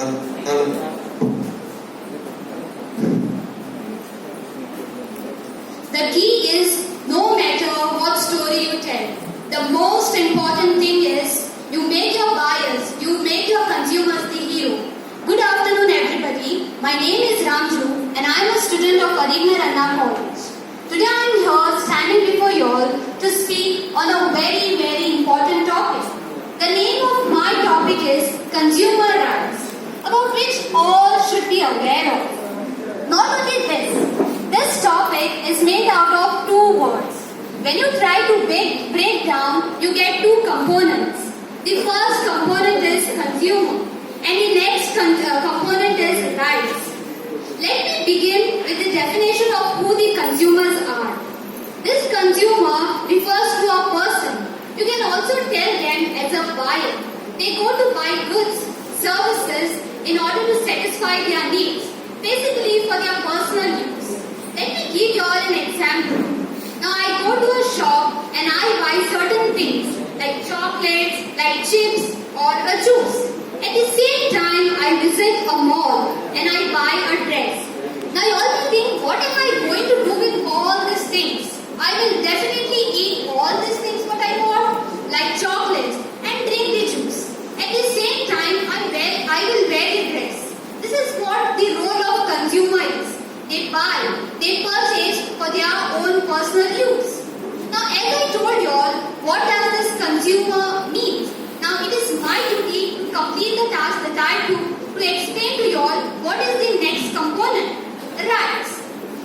The key is no matter what story you tell, the most important thing is you make your buyers, you make your consumers the hero. Good afternoon everybody. My name is Ramju and I am a student of Arigna Ranna College. Today I am here standing before you all to speak on a very important topic. The name of my topic is consumer rights, about which all should be aware of. Not only this topic is made out of two words. When you try to break down, you get two components. The first component is consumer and the next component is rights. Let me begin with the definition of who the consumers are. This consumer refers to a person. You can also tell them as a buyer. They go to buy goods, services in order to satisfy their needs, basically for their personal use. Let me give you all an example. Now I go to a shop and I buy certain things like chocolates, like chips or a juice. At the same time I visit a mall and I buy a dress. Now you all will think, what am I going to do with all these things? I will definitely eat all these things what I want, like chocolates, and drink the juice. At the same time I will wear the dress. This is what the role of consumer is. They buy, they purchase for their own personal use. Now as I told you all, what does this consumer mean? Now it is my duty to complete the task that I do to explain to you all what is the next component, rights.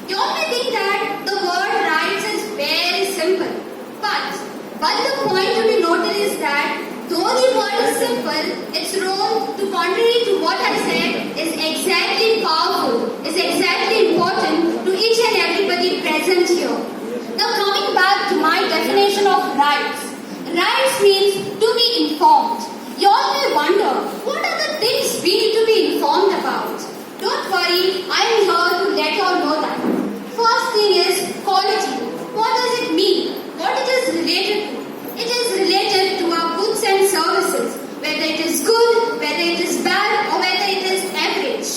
You all may think that the word rights is very simple, but the point to be noted is that though the word is simple, its role, to contrary to what I said, is exactly powerful, is exactly important to each and everybody present here. Now coming back to my definition of rights. Rights means to be informed. You all may wonder, what are the things we need to be informed about? Don't worry, I am here to let you all know that. First thing is quality. What does it mean? What it is related to? It is related to our goods and services, whether it is good, whether it is bad, or whether it is average.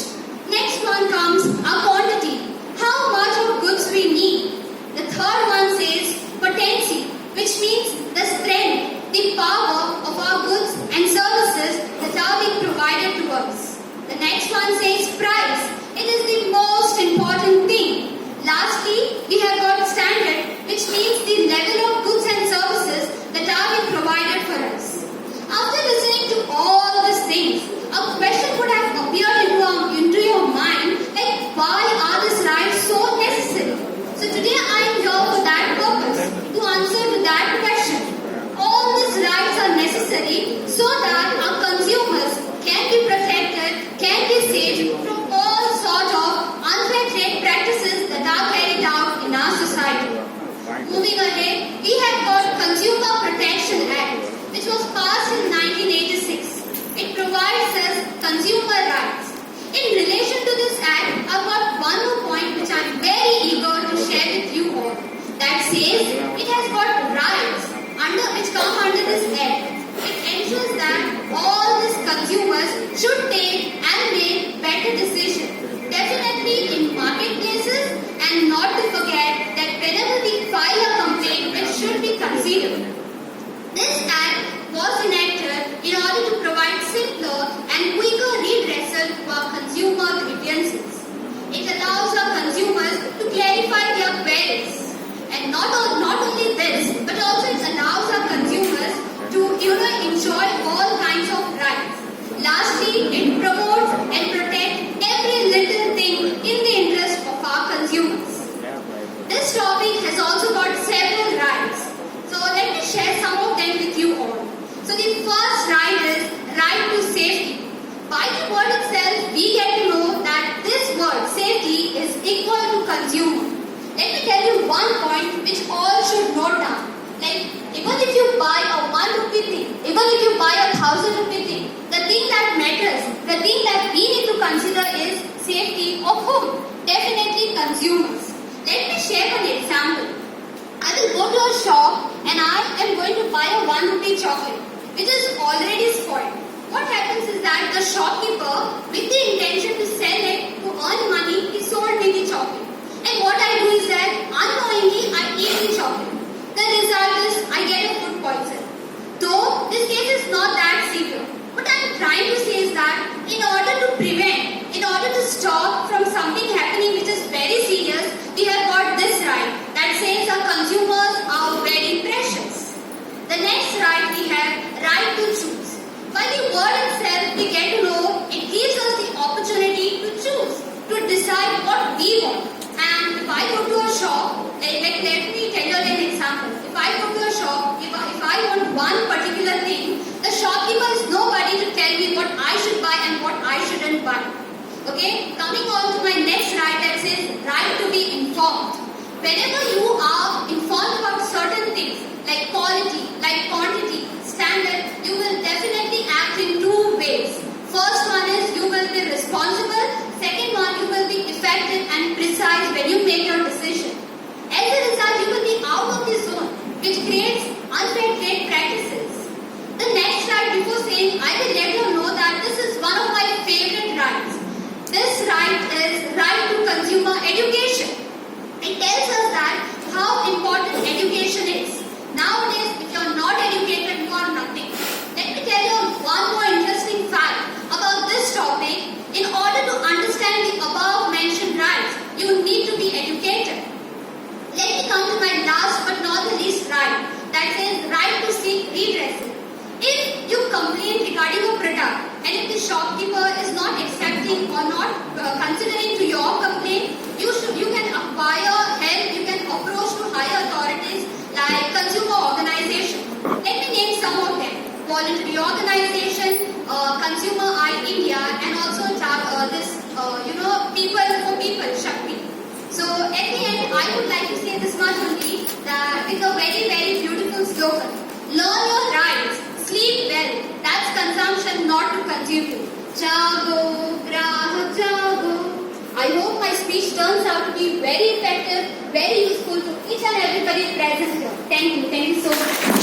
Next one comes our quantity. How much of goods we need. The third one says potency, which means the strength, the power of our goods and services that are being provided to us. The next one says price. It is the most important thing. Lastly, we have got standard, which means the level of goods and services that are being provided for us. After listening to all these things, a question would have appeared into your mind, like why are these rights so necessary? So today I am here for that purpose, to answer to that question. All these rights are necessary so that our consumers can be protected, can be saved from all sorts of unfair trade practices that are carried out in our society. Moving ahead, we have got Consumer Protection Act, which was passed in 1986. It provides us consumer rights. In relation to this act, I've got one more point which I'm very eager to share with you all. That says it has got rights which come under this act. It ensures that all these consumers should take and make better decisions. Definitely in marketplaces, and not to forget that whenever we file a complaint, it should be considered. This act was enacted in order to provide simpler and quicker redressal to our consumer grievances. It allows our consumers to clarify their queries. And not only this, but also it allows our consumers to enjoy all kinds of rights. Lastly, it promotes and protects every little thing in the interest of our consumers. This topic has also got several rights. So let me share some of them with you all. So the first right is right to safety. By the word itself, we get to know that this word safety is equal to consumer. Let me tell you one point which all should note down. Like, even if you buy a 1 rupee thing, even if you buy a 1,000 rupee thing, the thing that matters, the thing that we need to consider is safety of whom? Definitely consumers. Let me share an example. I will go to a shop and I am going to buy a 1 rupee chocolate, which is already spoiled. What happens is is that the shopkeeper, with the intention to sell it to earn money, he sold me the chocolate. And what I do is that unknowingly I eat the chocolate. The result is I get a food poison. Though this case is not that severe. What I am trying to say is that in order to prevent, in order to stop from something happening which is very serious, we have got this right that says our consumers are very precious. The next right we have right to choose. By the word itself we get to know it gives us the opportunity to choose, to decide what we want. And if I go to a shop, let me tell you an example. If I go to a shop, if I want one particular thing, the shopkeeper is nobody to tell me what I should buy and what I shouldn't buy. Okay, coming on to my next right that says right to be informed. Whenever you are informed about certain things like quality, like quantity, standard, you will definitely act in two ways. First one is you will be responsible. Second one, you will be effective and precise when you make your decision. As a result, you will be out of the zone, which creates unfair trade practices. The next right, before saying, I will let you know that this is one of my favorite rights. This right is right to consumer education. It tells us that how important education is. Nowadays, if you are not educated, you are nothing. Let me tell you one more interesting fact about this topic. In order to understand the above mentioned rights, you need to be educated. Let me come to my last but not the least right, that says right to seek redressal. If you complain regarding a product and if the shopkeeper is not accepting or not considering to your complaint, you can acquire help, you can approach to higher authorities like consumer organization. Let me name some of them. Voluntary organization, Consumer Eye India, and also People for People, Shakti. So at the end, I would like to say this much only, that it's a very, very beautiful slogan. Learn your rights, sleep well. That's consumption, not to consume you. Jago, grahak jago. I hope my speech turns out to be very effective, very useful to each and everybody present here. Thank you so much.